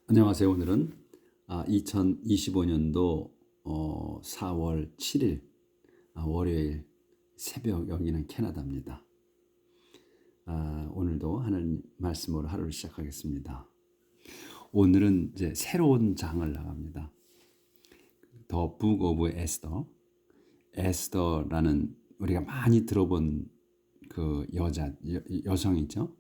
안녕하세요. 오늘은 2025년도 4월 7일 월요일 새벽, 여기는 캐나다입니다. 오늘도 하는 말씀으로 하루를 시작하겠습니다. 오늘은 이제 새로운 장을 나갑니다. The Book of Esther. 에스더라는 우리가 많이 들어본 그 여성이죠.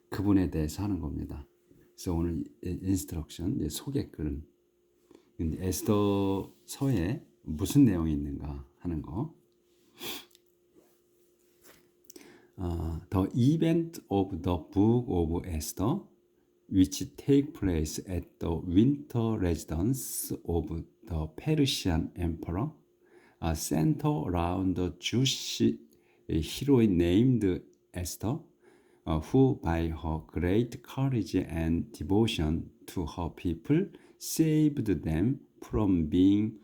그분에 대해서 하는 겁니다. 그래서 오늘 인스트럭션, 소개글은 에스더서에 무슨 내용이 있는가 하는 거. The event of the book of Esther, which take place at the winter residence of the Persian emperor, center around the Jewish heroine named Esther, who by her great courage and devotion to her people saved them from being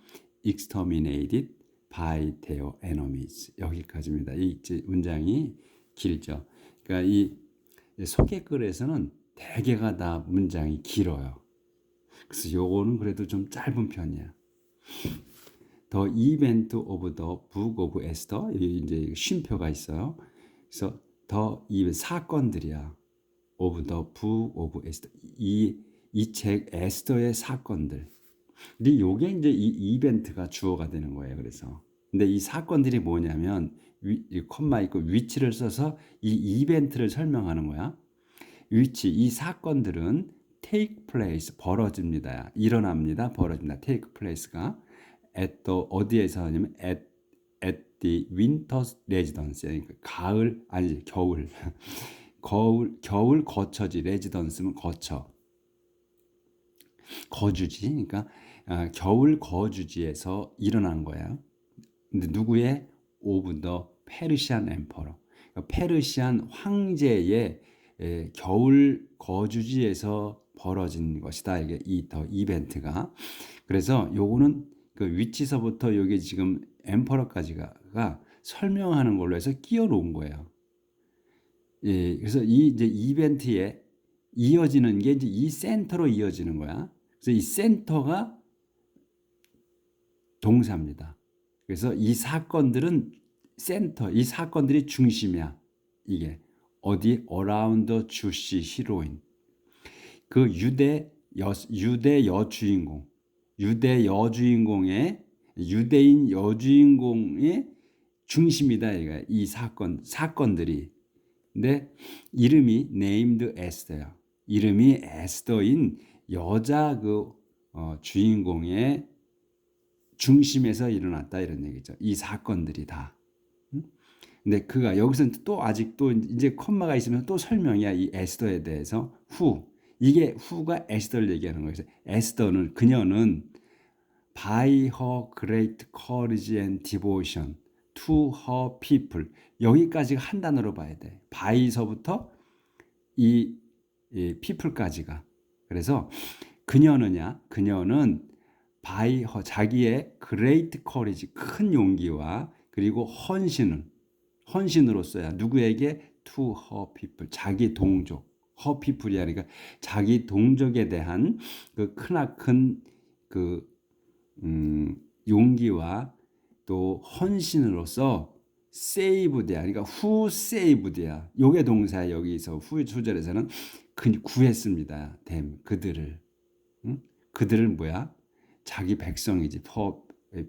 exterminated by their enemies. 여기까지입니다. 이 문장이 길죠. 그러니까 이 소개글에서는 대개가 다 문장이 길어요. 그래서 요거는 그래도 좀 짧은 편이야. The event of the book of Esther, 여기 이제 쉼표가 있어요. 그래서 더 이 사건들이야. of the book of Esther. 이 책 에스더의 사건들. 근데 요게 이제 이 이벤트가 주어가 되는 거예요. 그래서. 근데 이 사건들이 뭐냐면 이 콤마 있고 위치를 써서 이 이벤트를 설명하는 거야. 위치, 이 사건들은 take place, 벌어집니다. 일어납니다. 벌어집니다. take place가 at the, 어디에서 하냐면 at the winter residence. 그러니까 가을, 아니지, 겨울. 겨울 거처지. residence면 거처. 거주지. 그러니까 겨울 거주지에서 일어난 거야. 근데 누구의? of the Persian emperor. 그러니까 페르시안 황제의 겨울 거주지에서 벌어진 것이다. 이게 더 이벤트가. 그래서 요거는 그 위치서부터 여기 지금 엠퍼러까지가 설명하는 걸로 해서 끼워 놓은 거예요. 예, 그래서 이 이제 이벤트에 이어지는 게 이제 이 센터로 이어지는 거야. 그래서 이 센터가 동사입니다. 그래서 이 사건들은 센터, 이 사건들이 중심이야. 이게 어디 around the Jewish heroine. 그 유대 여주인공, 유대 여주인공의 유대인 여주인공의 중심이다. 이 사건들이. 근데 이름이 named Esther야. 이름이 에스더인 여자 주인공의 중심에서 일어났다 이런 얘기죠. 이 사건들이 다. 근데 그가 여기서는 또 아직도 이제 콤마가 있으면 또 설명이야. 이 에스더에 대해서 이게 후가 에스더를 얘기하는 거예요. 그래서 에스더는 그녀는 by her great courage and devotion to her people. 여기까지가 한 단어로 봐야 돼. by서부터 이 people까지가. 그래서 그녀는 by her, 자기의 great courage, 큰 용기와 그리고 헌신으로써야 누구에게? to her people, 자기 동족. her people이 아니라 자기 동족에 대한 그 크나큰 용기와 또 헌신으로서 saved야. 그러니까 who saved야. 요게 동사야. 여기서 후 수절에서는 구했습니다. 그들을. 그들을 뭐야? 자기 백성이지.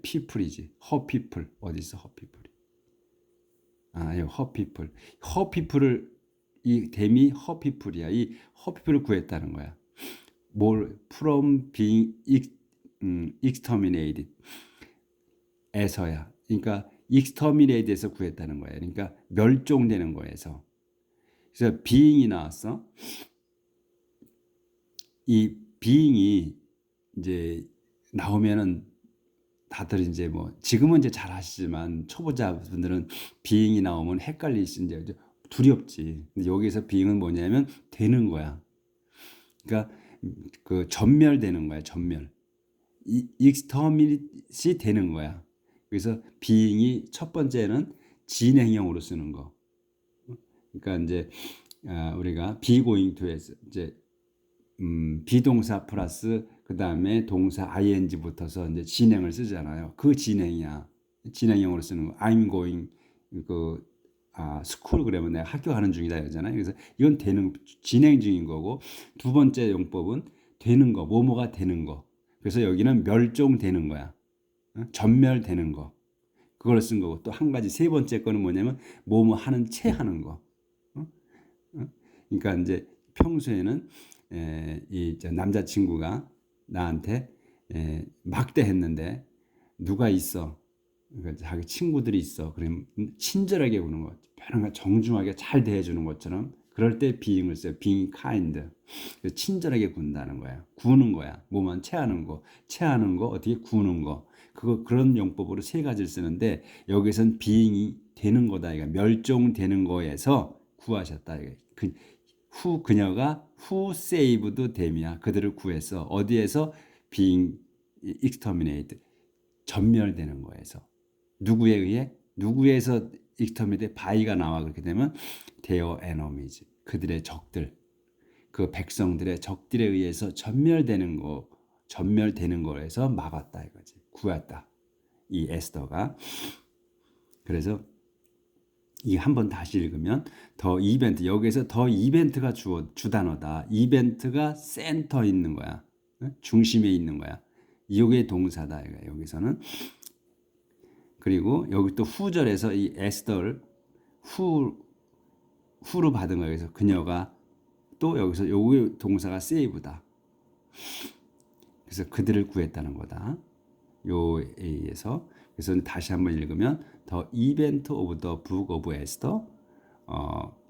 people이지. her people. 어디 있어? her people이. her people. her people을 이 댐이 her people이야. 이 her people을 구했다는 거야. from being exterminated 에서야. 그러니까 exterminate에서 구했다는 거야. 그러니까 멸종되는 거에서. 그래서 being이 나왔어. 이 being이 이제 나오면은 다들 이제 지금은 이제 잘 아시지만 초보자분들은 being이 나오면 헷갈리시 이제 두렵지. 근데 여기서 being은 뭐냐면 되는 거야. 그러니까 그 전멸되는 거야. 전멸. exterminate이 되는 거야. 그래서 being이 첫 번째는 진행형으로 쓰는 거. 그러니까 이제 우리가 be going to에서 이제 비동사 플러스 그 다음에 동사 ing 붙어서 이제 진행을 쓰잖아요. 그 진행이야. 진행형으로 쓰는 거. I'm going school 그러면 내가 학교 가는 중이다 이러잖아요. 그래서 이건 되는 진행 중인 거고 두 번째 용법은 되는 거, 뭐뭐가 되는 거. 그래서 여기는 멸종되는 거야. 전멸되는 거. 그걸 쓴 거고 또 한 가지 세 번째 거는 뭐냐면 뭐뭐 하는 채 하는 거. 그러니까 이제 평소에는 이 남자친구가 나한테 막대했는데 누가 있어? 그러니까 자기 친구들이 있어. 그러면 친절하게 구는 거, 편안하게 정중하게 잘 대해주는 것처럼 그럴 때 being을 써요. being kind. 친절하게 군다는 거야. 구는 거야. 뭐만 체하는 거, 체하는 거 어떻게 구는 거. 그런 용법으로 세 가지를 쓰는데 여기선 being이 되는 거다. 이거 멸종되는 거에서 구하셨다. 이거. 그녀가 who saved them이야. 그들을 구해서 어디에서 being exterminated 전멸되는 거에서 누구에 의해 누구에서 exterminate by가 나와 그렇게 되면 their enemies 그들의 적들 그 백성들의 적들에 의해서 전멸되는 거에서 막았다 이거지 구했다 이 에스더가 그래서 이 한번 다시 읽으면 더 이벤트 여기에서 더 이벤트가 주 단어다. 이벤트가 센터 있는 거야. 중심에 있는 거야. 이게 동사다. 여기서는 그리고 여기 또 후절에서 이 에스더를 후로 받은 거야. 그래서 그녀가 또 여기서 요게 동사가 save다. 그래서 그들을 구했다는 거다. 요 A에서 그래서 다시 한번 읽으면 The Event of the Book of Esther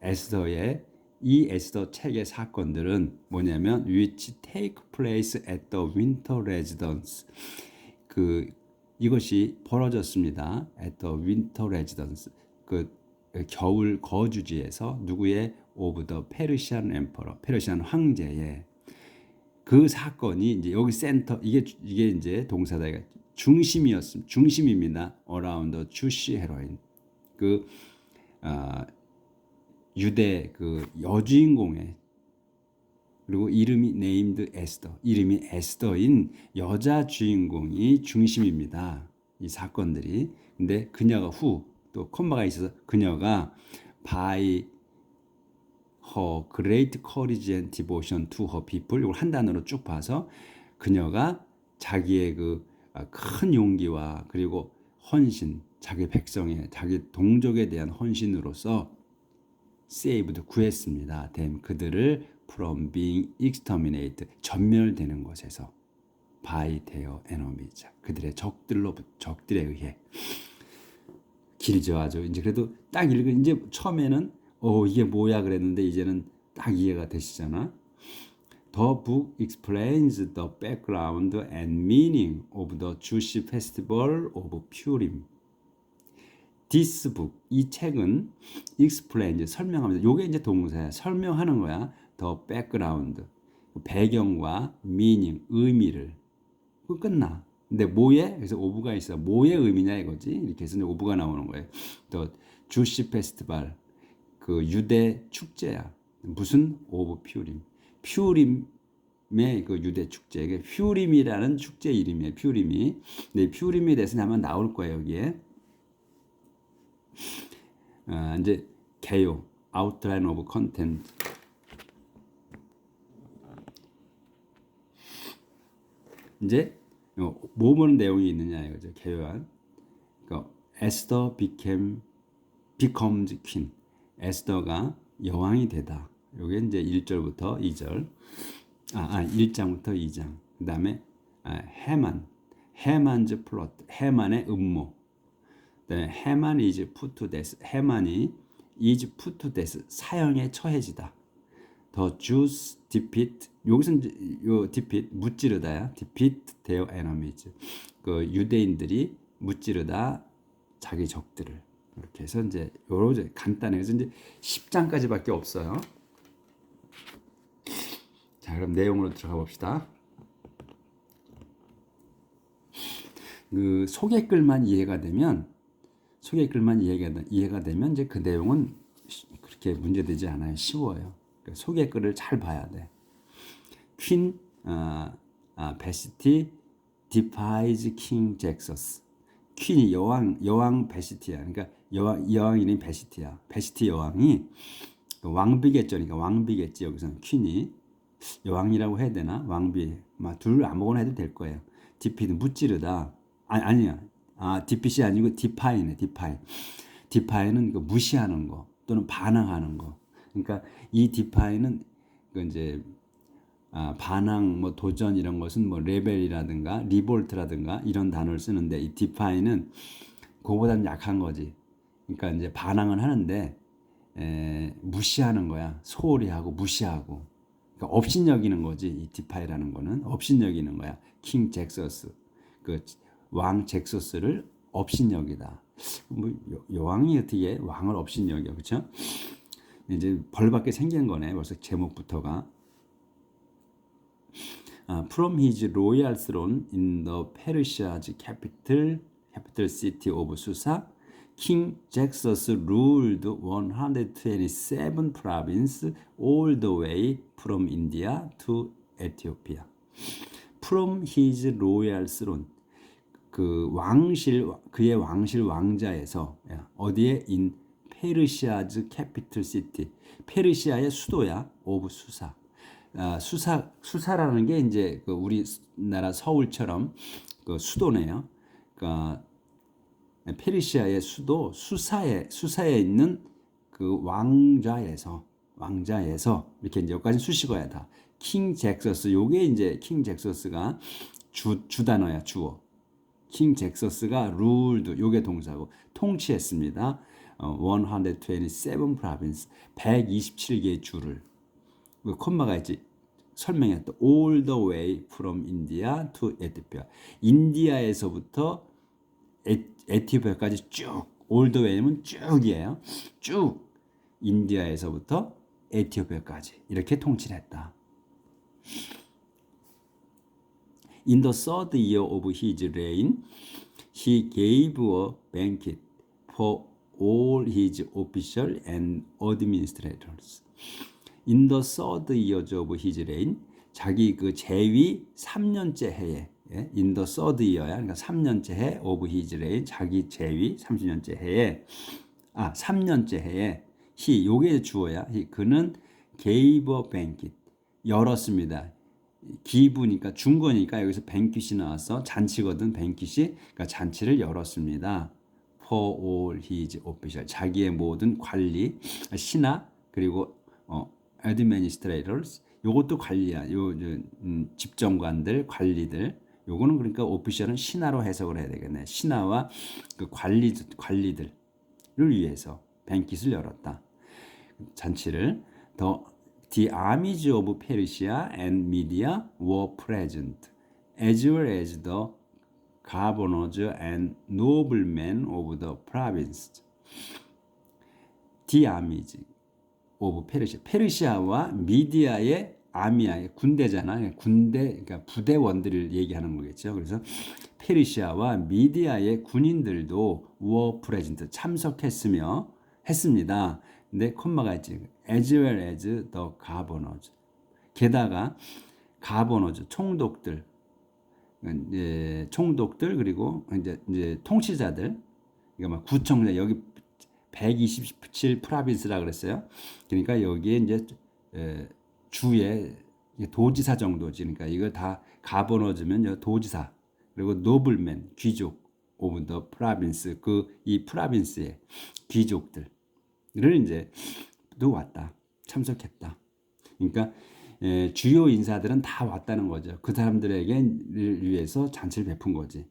에스더의 이 에스더 책의 사건들은 뭐냐면 which take place at the winter residence 이것이 벌어졌습니다. at the winter residence 겨울 거주지에서 누구의 of the Persian emperor 페르시안 황제의 그 사건이 이제 여기 센터 이게 이제 동사다 중심입니다. around the Jewish heroine 유대 여주인공의 그리고 이름이 named 에스더 이름이 에스더인 여자 주인공이 중심입니다. 이 사건들이 근데 그녀가 또 콤마가 있어서 그녀가 by her great courage and devotion to her people 이걸 한 단어로 쭉 봐서 그녀가 자기의 큰 용기와 그리고 헌신 자기 백성의 자기 동족에 대한 헌신으로서 saved 구했습니다. them 그들을 from being exterminated 전멸되는 것에서 by their enemies 그들의 적들에 의해 길죠 아주 이제 그래도 딱 읽은 이제 처음에는 이게 뭐야 그랬는데 이제는 딱 이해가 되시잖아. The book explains the background and meaning of the Jewish festival of Purim. This book, 이 책은 explains, 설명합니다. 요게 이제 동사야. 설명하는 거야. The background, 배경과 meaning, 의미를. 그 끝나. 근데 뭐에? 그래서 of가 있어. 뭐의 의미냐 이거지. 이렇게 해서 of가 나오는 거예요. The Jewish festival, 유대 축제야. 무슨 of Purim. 퓨림의 유대 축제. 이게 퓨림이라는 축제 이름이에요. 퓨림이. 네, 퓨림에 대해서는 아마 나올 거예요, 여기에. 이제 개요. Outline of content. 이제 뭐뭐 내용이 있느냐 이거죠. 개요한. 그러니까 Esther becomes queen. 에스더가 여왕이 되다. 요게 이제 1절부터 2절. 1장부터 2장. 그다음에 해만's plot. 해만의 음모. 그다음에 해만 is put to death. 해만이 is put to death. 사형에 처해지다. The Jews defeat. 여기서는 요 defeat 무찌르다야. defeat their enemies. 유대인들이 무찌르다 자기 적들을. 이렇게 해서 이제 여러 간단해. 그래서 이제 10장까지밖에 없어요. 자, 그럼 내용으로 들어가 봅시다. 소개글만 이해가 되면 이제 그 내용은 그렇게 문제되지 않아요. 쉬워요. 소개글을 잘 봐야 돼. 퀸 베시티 defies king 잭서스. 퀸이 여왕 베시티야. 그러니까 여왕 이름이 베시티야. 베시티 여왕이 왕비겠죠. 그러니까 왕비겠지. 여기서는 퀸이 여왕이라고 해야 되나? 왕비. 둘 아무거나 해도 될 거예요. 디피는 무찌르다. 아니야. 디핏이 아니고 디파이네. 디파이는 그 무시하는 거 또는 반항하는 거. 그러니까 이 디파이는 그 이제 반항, 뭐 도전 이런 것은 뭐 레벨이라든가 리볼트라든가 이런 단어를 쓰는데 이 디파이는 그거보다는 약한 거지. 그러니까 이제 반항은 하는데 무시하는 거야. 소홀히 하고 무시하고. 그러니까 업신여기는 거지. 이 디파이라는 거는 업신여기는 거야. 킹 잭서스, 그 왕 잭서스를 업신여기다. 뭐 여왕이 어떻게 왕을 업신여겨, 그렇죠? 이제 벌받게 생긴 거네. 벌써 제목부터가. From his royal throne in the Persia's capital city of Susa, King Jaxus ruled 127 provinces all the way from India to Ethiopia. From his royal throne, 그의 왕실 왕자에서 어디에 in Persia's capital city, 페르시아의 수도야, of 수사. 수사라는 게 이제 그 우리나라 서울처럼 그 수도네요. 그러니까 페르시아의 수도 수사에 있는 그 왕자에서 이렇게 이제 여기까지 수식어야 다. 킹 잭서스, 요게 이제 킹 잭서스가 주 단어야, 주어. 킹 잭서스가 ruled, 요게 동사고 통치했습니다. 127 province, 127개의 주를. 콤마가 있지. 설명했다. All the way from India to Ethiopia. 인디아에서부터 에티오피아까지 쭉. All the way면 쭉이에요. 쭉. 인디아에서부터 에티오피아까지 이렇게 통치를 했다. In the third year of his reign, he gave a banquet for all his officials and administrators. In the third year of his reign, 자기 그 재위 3년째 해에, in the third year야, 그러니까 3년째 해 of his reign, 자기 재위 30년째 해에, 3년째 해에, he, 요게 주어야, 그는 gave a banquet, 열었습니다. 기부니까 준 거니까 여기서 banquet이 나와서 잔치거든. banquet이, 그러니까 잔치를 열었습니다. For all his officials, 자기의 모든 관리, 신하, 그리고 administrators, 요것도 관리야. 집정관들, 관리들. 요거는 그러니까 오피셜은 신하로 해석을 해야 되겠네. 신하와 그 관리들을 위해서 뱅킷을 열었다. 잔치를. The armies of Persia and Media were present, as well as the governors and noblemen of the province. The armies of Persia. 페르시아와 미디아의 아미아의 군대잖아. 군대, 그러니까 부대원들을 얘기하는 거겠죠. 그래서 페르시아와 미디아의 군인들도 were present, 했습니다. 근데 콤마가 있지. As well as the governors. 게다가 governors, 총독들 그리고 이제 통치자들, 그러니까 막 구청장, 여기 127 프라빈스라 그랬어요. 그러니까 여기에 이제 주의 도지사 정도지. 그러니까 이거 다 가버너즈면 도지사, 그리고 노블맨, 귀족 오브 더 프라빈스, 이 프라빈스의 귀족들을 이제 또 왔다, 참석했다. 그러니까 주요 인사들은 다 왔다는 거죠. 그 사람들에게 위해서 잔치를 베푼 거지.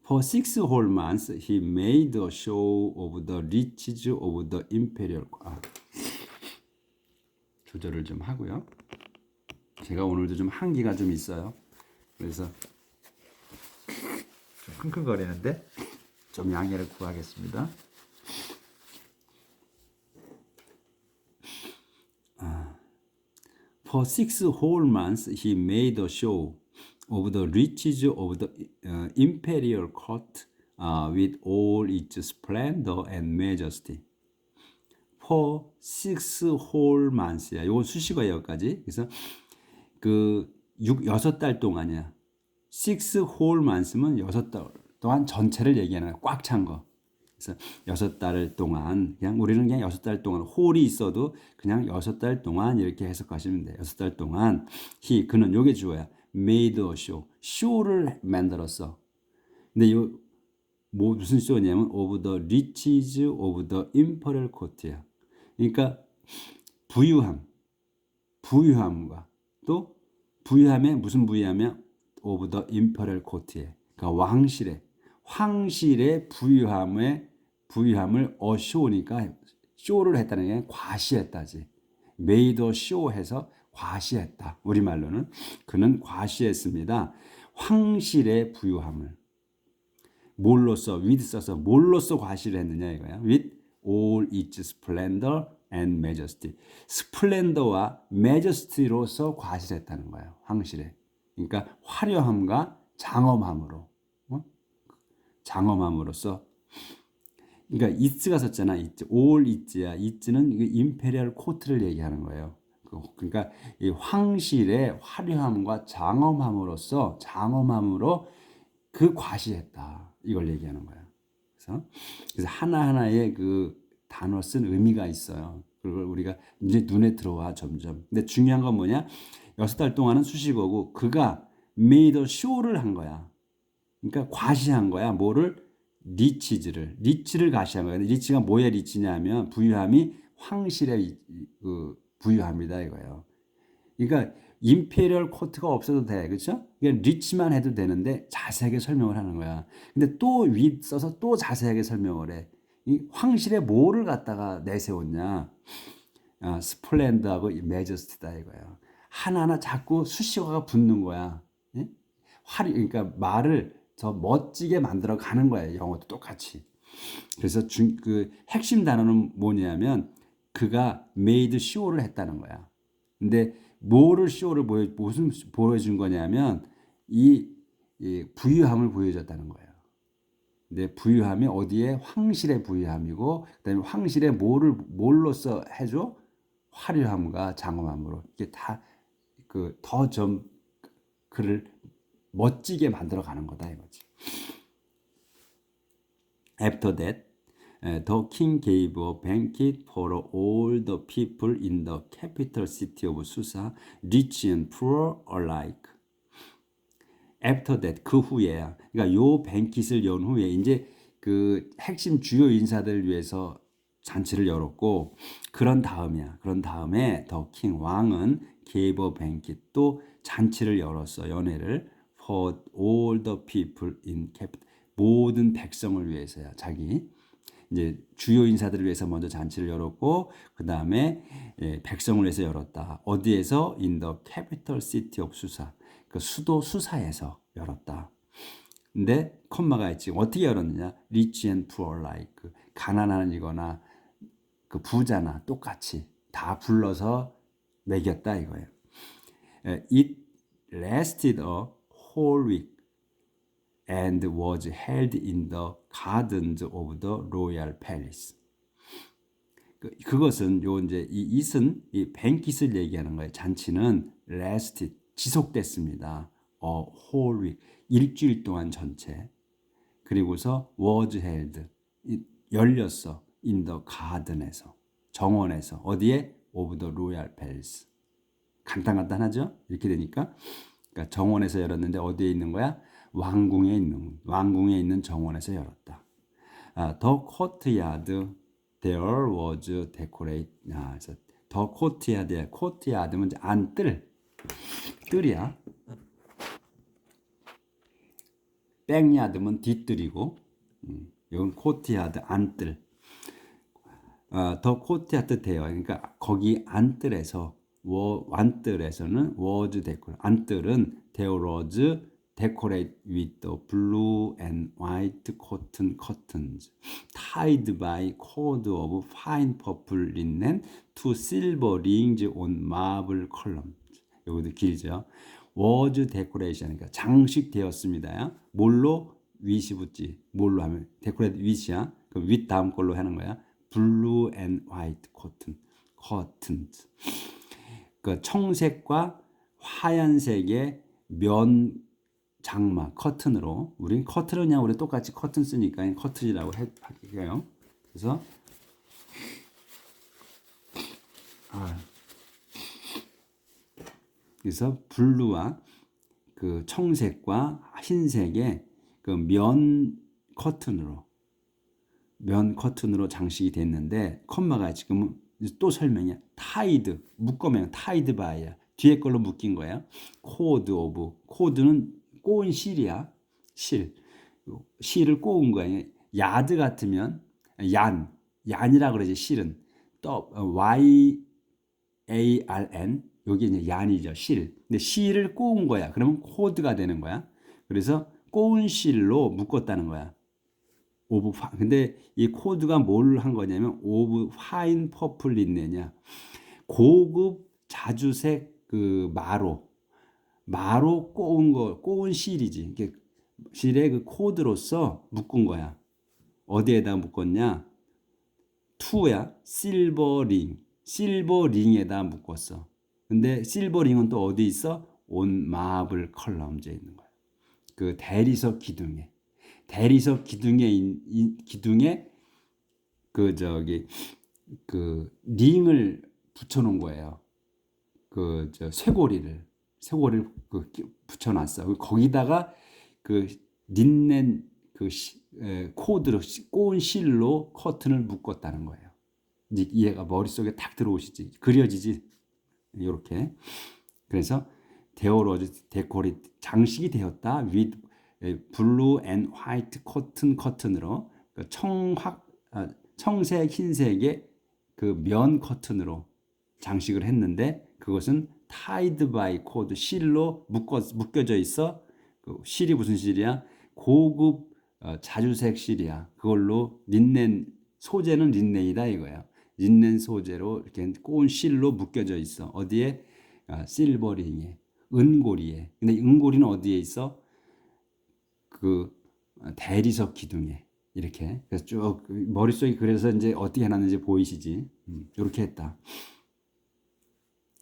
For 6 whole months, he made a show of the riches of the imperial. 조절을 좀 하고요. 제가 오늘도 좀 한기가 좀 있어요. 그래서 좀 킁킁거리는데 좀 양해를 구하겠습니다. For 6 whole months, he made a show of the riches of the imperial court with all its splendor and majesty. For 6 whole months야. 이건 수식어예요, 여기까지. 그래서 여섯 달 동안이야. 6 whole months면 여섯 달 동안 전체를 얘기하는 거야. 꽉 찬 거. 그래서 여섯 달 동안 그냥 우리는 그냥 여섯 달 동안 홀이 있어도 그냥 여섯 달 동안 이렇게 해석하시면 돼. 여섯 달 동안 그는 요게 주어야 made a show. 쇼를 만들었어. 근데 무슨 쇼냐면 of the riches of the imperial court야. 그러니까 부유함과 또 부유함에 무슨 부유하면 of the imperial court에. 그러니까 황실의 부유함을 어쇼니까 쇼를 했다는 게 과시했다지. made a show 해서 과시했다. 우리말로는 그는 과시했습니다. 황실의 부유함을 뭘로써 with 써서 뭘로써 과시를 했느냐 이거야. with all its splendor and majesty. 스플렌더와 majesty로서 과시를 했다는 거예요. 황실에. 그러니까 화려함과 장엄함으로. 장엄함으로써. 그러니까 its가 썼잖아. it. all its야. its는 임페리얼 코트를 얘기하는 거예요. 그러니까 이 황실의 화려함과 장엄함으로 그 과시했다. 이걸 얘기하는 거야. 그래서 하나하나의 그 단어 쓴 의미가 있어요. 그걸 우리가 이제 눈에 들어와 점점. 근데 중요한 건 뭐냐? 여섯 달 동안은 수식어고 그가 made a show를 한 거야. 그러니까 과시한 거야. 뭐를? 리치를 과시한 거야. 리치가 뭐의 리치냐면 부유함이 황실의 그 부유함이다 이거예요. 그러니까 임페리얼 코트가 없어도 돼. 그렇죠? 그러니까 리치만 해도 되는데 자세하게 설명을 하는 거야. 근데 또 윗 써서 또 자세하게 설명을 해. 이 황실의 뭐를 갖다가 내세웠냐? 스플렌드하고 매저스티다 이거야. 하나하나 자꾸 수식어가 붙는 거야. 예? 그러니까 말을 더 멋지게 만들어 가는 거예요. 영어도 똑같이. 그래서 그 핵심 단어는 뭐냐면 그가 made show를 했다는 거야. 근데 뭐를 쇼를 무슨 보여준 거냐면 이 부유함을 보여줬다는 거예요. 근데 부유함이 어디에? 황실의 부유함이고 그다음에 황실의 뭘로써 해줘? 화려함과 장엄함으로 이게 다 그 더 좀 그를 멋지게 만들어 가는 거다 이거지. After that, the king gave a banquet for all the people in the capital city of Susa, rich and poor alike. After that, 그 후에야. 그러니까 요 뱅킷을 연 후에 이제 그 핵심 주요 인사들을 위해서 잔치를 열었고 그런 다음이야. 그런 다음에 더 킹 왕은 gave a banquet 또 잔치를 열었어. 연회를 for all the people in capital 모든 백성을 위해서야. 자기 이제 주요 인사들을 위해서 먼저 잔치를 열었고 그 다음에 백성을 위해서 열었다. 어디에서? In the capital city of Susa. 그 수도 수사에서 열었다. 근데 콤마가 있지. 어떻게 열었느냐? Rich and poor alike. 가난한 이거나 그 부자나 똑같이 다 불러서 먹였다 이거예요. It lasted a whole week. and was held in the gardens of the royal palace. 그것은 요 이제 이 뱅킷을 얘기하는 거예요. 잔치는 lasted 지속됐습니다. whole week 일주일 동안 전체. 그리고서 was held 열렸어. in the garden에서 정원에서 어디에? of the royal palace. 간단하죠? 이렇게 되니까 그러니까 정원에서 열었는데 어디에 있는 거야? 왕궁에 있는 정원에서 열었다. The courtyard there was decorated. 그래서 the courtyard면 이제 뜰이야. 백야드면 뒷뜰이고, 이건 courtyard 안뜰. The courtyard there. 그러니까 거기 안뜰에서 안뜰에서는 was decorated. 안뜰은 there was decorate with the blue and white cotton curtains tied by cord of fine purple linen to silver rings on marble columns. 여기도 길죠. was decoration, 그러니까 장식되었습니다. 뭘로? with이 붙지. 뭘로 하면 decorate with이야. 그럼 with 다음 걸로 하는 거야. blue and white curtains. 그 청색과 하얀색의 면 장막 커튼으로 우리 커튼은 그냥 우리 똑같이 커튼 쓰니까 커튼이라고 할게요. 그래서 그래서 블루와 그 청색과 흰색의 그 면 커튼으로 장식이 됐는데 컴마가 지금 또 설명이야. 타이드 묶으면 타이드 바이야. 뒤에 걸로 묶인 거야. 코드는 꼬은 실이야. 실을 꼬은 거야. 야드 같으면 얀이라 그러지. 실은 또 YARN 여기 이제 얀이죠. 실. 근데 실을 꼬은 거야. 그러면 코드가 되는 거야. 그래서 꼬은 실로 묶었다는 거야. 근데 이 코드가 뭘 한 거냐면 오브 파인 퍼플 린넨이야. 고급 자주색 그 마로 꼬은 실이지. 이게 실의 그 코드로서 묶은 거야. 어디에다 묶었냐? 투야 실버링에다 묶었어. 근데 실버링은 또 어디 있어? 온 마블 컬러 얹어 있는 거야. 그 대리석 기둥에 그 링을 붙여놓은 거예요. 쇠고리를 붙여놨어. 거기다가 그 린넨 코드로 꼬은 실로 커튼을 묶었다는 거예요. 이제 이해가 머릿속에 탁 들어오시지. 그려지지. 이렇게. 그래서 데코리 장식이 되었다. with 블루 앤 화이트 커튼으로 청색 흰색의 그 면 커튼으로 장식을 했는데 그것은 타이드 바이 코드 실로 묶여져 있어. 그 실이 무슨 실이야? 고급 자주색 실이야. 그걸로 소재는 린넨이다 이거야. 린넨 소재로 이렇게 꼬은 실로 묶여져 있어. 어디에? 실버링에, 은고리에. 근데 은고리는 어디에 있어? 그 대리석 기둥에 이렇게. 그래서 쭉 머릿속에 그래서 이제 어떻게 해놨는지 보이시지? 이렇게 했다.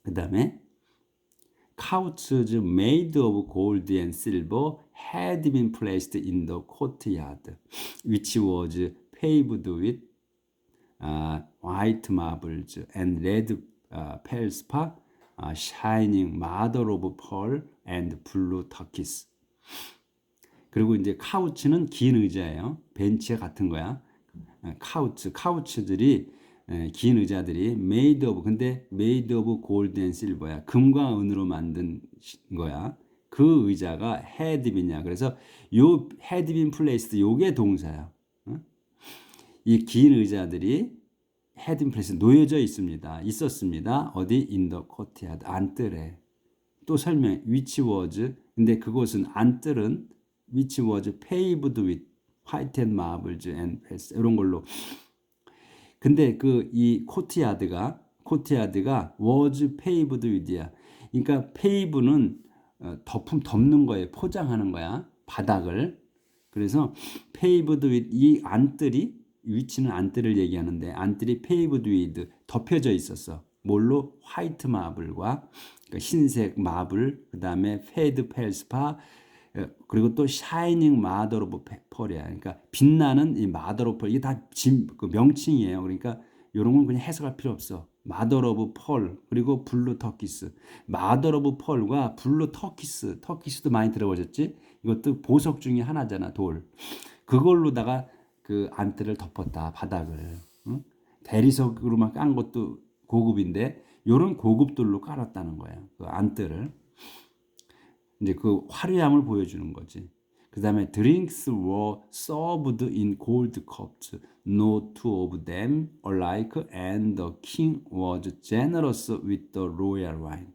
그 다음에 couches made of gold and silver had been placed in the courtyard, which was paved with white marbles and red feldspar, shining mother of pearl and blue turquoise. 그리고 이제 카우치는 긴 의자예요. 벤치와 같은 거야. 카우치들이 긴 의자들이 근데 made of gold and silver야. 금과 은으로 만든 거야. 그 의자가 had been이야. 그래서 요 had been placed 요게 동사야. 이 긴 의자들이 had been placed 놓여져 있었습니다. 어디? in the courtyard 안뜰에. 또 설명 which was 근데 그곳은 안뜰은 which was paved with white and marbles and 이런 걸로. 근데 이 코트야드가 was paved with야. 그러니까 pave는 덮는 거예요. 포장하는 거야. 바닥을. 그래서 paved with 이 안뜰이 위치는 안뜰을 얘기하는데 안뜰이 paved with 덮여져 있었어. 뭘로? 화이트 마블과 그러니까 흰색 마블, 그다음에 페드 펠스파 그리고 또 샤이닝 마더 오브 펄이야. 그러니까 빛나는 이 마더 오브 펄 이게 다 그 명칭이에요. 그러니까 이런 건 그냥 해석할 필요 없어. 마더 오브 펄 그리고 블루 터키스. 마더 오브 펄과 블루 터키스도 많이 들어보셨지? 이것도 보석 중에 하나잖아. 돌. 그걸로다가 그 안뜰을 덮었다. 바닥을. 응? 대리석으로만 깐 것도 고급인데 이런 고급돌로 깔았다는 거야. 그 안뜰을. 이제 그 화려함을 보여주는 거지. 그 다음에 drinks were served in gold cups, no two of them alike, and the king was generous with the royal wine.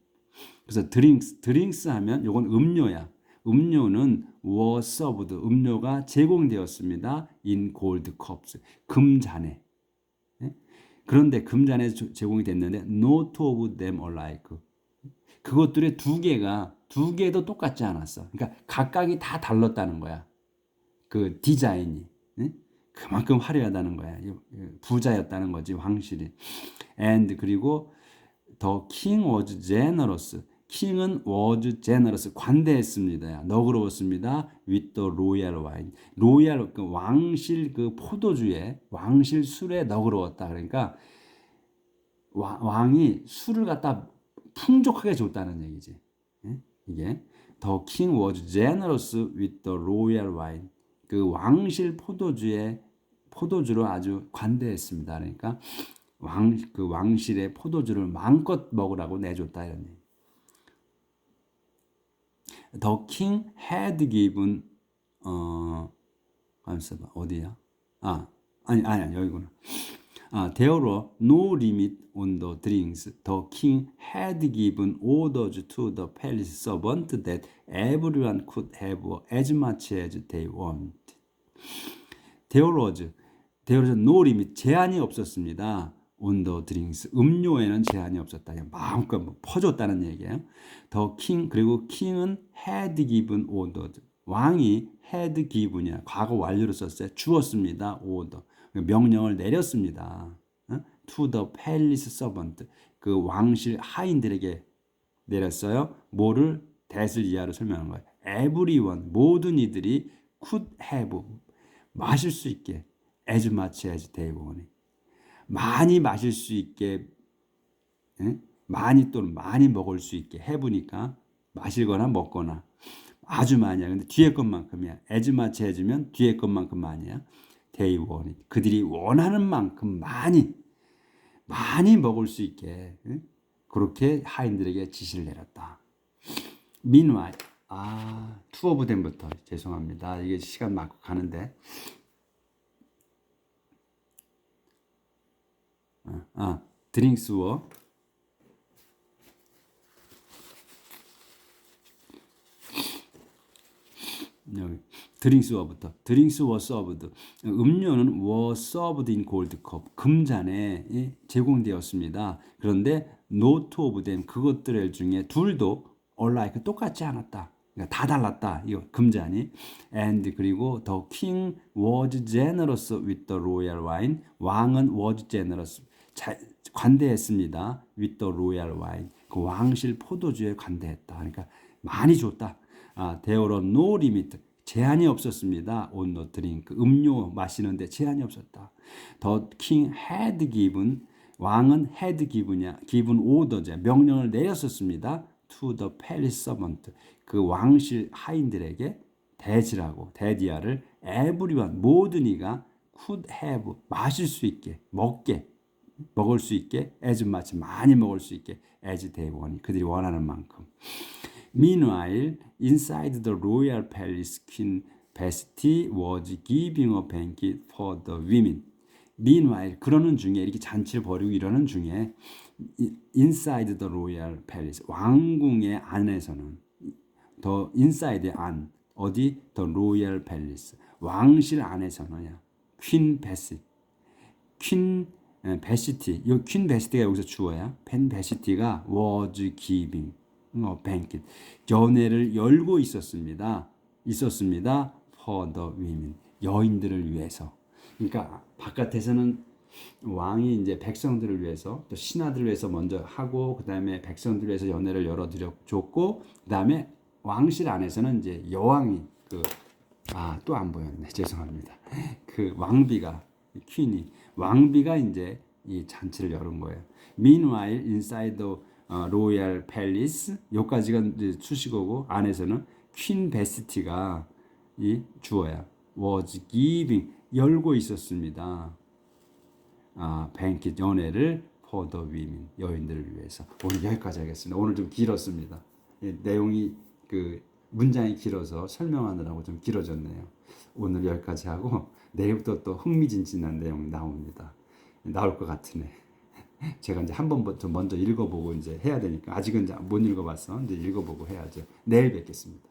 그래서 drinks 하면 이건 음료야. 음료는 were served, 음료가 제공되었습니다. in gold cups, 금잔에. 그런데 금잔에 제공이 됐는데 no two of them alike. 그것들의 두 개도 똑같지 않았어. 그러니까 각각이 다 달랐다는 거야. 그 디자인이. 그만큼 화려하다는 거야. 부자였다는 거지, 왕실이. And 그리고 the king was generous. 킹은 was generous 관대했습니다. 너그러웠습니다. with the royal wine. 로얄 그 왕실 그 포도주에 왕실 술에 너그러웠다. 그러니까 왕이 술을 갖다 풍족하게 줬다는 얘기지. 예? 이게 the king was generous with the royal wine. 그 왕실 포도주로 아주 관대했습니다. 그러니까 그 왕실의 포도주를 마음껏 먹으라고 내줬다 이런 얘기. The king had given 어디야? 아니 여기구나. There were no limit on the drinks. The king had given orders to the palace servant that everyone could have as much as they wanted. There was no limit. 제한이 없었습니다. on the drinks. 음료에는 제한이 없었다. 마음껏 퍼줬다는 얘기예요. The king 그리고 king은 had given orders. 왕이 had given이야. 과거 완료로 썼어요. 주었습니다. order. 명령을 내렸습니다. to the palace servant. 그 왕실 하인들에게 내렸어요. 뭐를 that을 이하로 설명한 거예요. everyone 모든 이들이 could have 마실 수 있게 as much as they wanted. 많이 마실 수 있게 많이 또는 많이 먹을 수 있게 해보니까 마시거나 먹거나 아주 많이야. 근데 뒤에 것만큼이야. as much as면 뒤에 것만큼 많이야. they wanted. 그들이 원하는 만큼 많이 먹을 수 있게 그렇게 하인들에게 지시를 내렸다. Meanwhile, two of them부터 죄송합니다. 이게 시간 막 가는데. drinks were 여기 drinks were served. 음료는 were served in gold cup. 금잔에 제공되었습니다. 그런데 no two of them 그것들 중에 둘도 alike 똑같지 않았다. 그러니까 다 달랐다. 이거 금잔이. And 그리고 the king was generous with the royal wine. 왕은 was generous. 관대했습니다. with the royal wine. 그 왕실 포도주에 관대했다. 그러니까 많이 줬다. there were no limit. 제한이 없었습니다. on the drink. 음료 마시는데 제한이 없었다. The king had given. 왕은 had given orders. 명령을 내렸었습니다. to the palace servant. 그 왕실 하인들에게 대디아를 everyone 모든 이가 could have 마실 수 있게 먹을 수 있게 as much 많이 먹을 수 있게 as they want 그들이 원하는 만큼. Meanwhile, inside the royal palace, Queen Vashti was giving a banquet for the women. Meanwhile, 그러는 중에 이렇게 잔치를 벌이고 이러는 중에 inside the royal palace, 왕궁의 안에서는 the inside의 안, 어디? the royal palace, 왕실 안에서는 Queen Vashti, 퀸 베시티, 이 퀸 베시티가 여기서 주어야. 펜 베시티가 was giving banquet, 연회를 열고 있었습니다. for the women, 여인들을 위해서. 그러니까 바깥에서는 왕이 이제 백성들을 위해서 또 신하들을 위해서 먼저 하고 그다음에 백성들을 위해서 연회를 열어줬고 그다음에 왕실 안에서는 이제 여왕이 또 안 보였네. 죄송합니다. 그 왕비가 퀸이 왕비가 이제 이 잔치를 열은 거예요. Meanwhile, inside the royal palace, 여기까지가 이제 수식어고 안에서는 퀸 베스티가 이 주어야. was giving 열고 있었습니다. banquet 연회를 for the women 여인들을 위해서. 오늘 여기까지 하겠습니다. 오늘 좀 길었습니다. 내용이 문장이 길어서 설명하느라고 좀 길어졌네요. 오늘 여기까지 하고 내일부터 또 흥미진진한 내용이 나올 것 같으네. 제가 이제 한 번부터 먼저 읽어보고 이제 해야 되니까 아직은 이제 못 읽어봤어. 이제 읽어보고 해야죠. 내일 뵙겠습니다.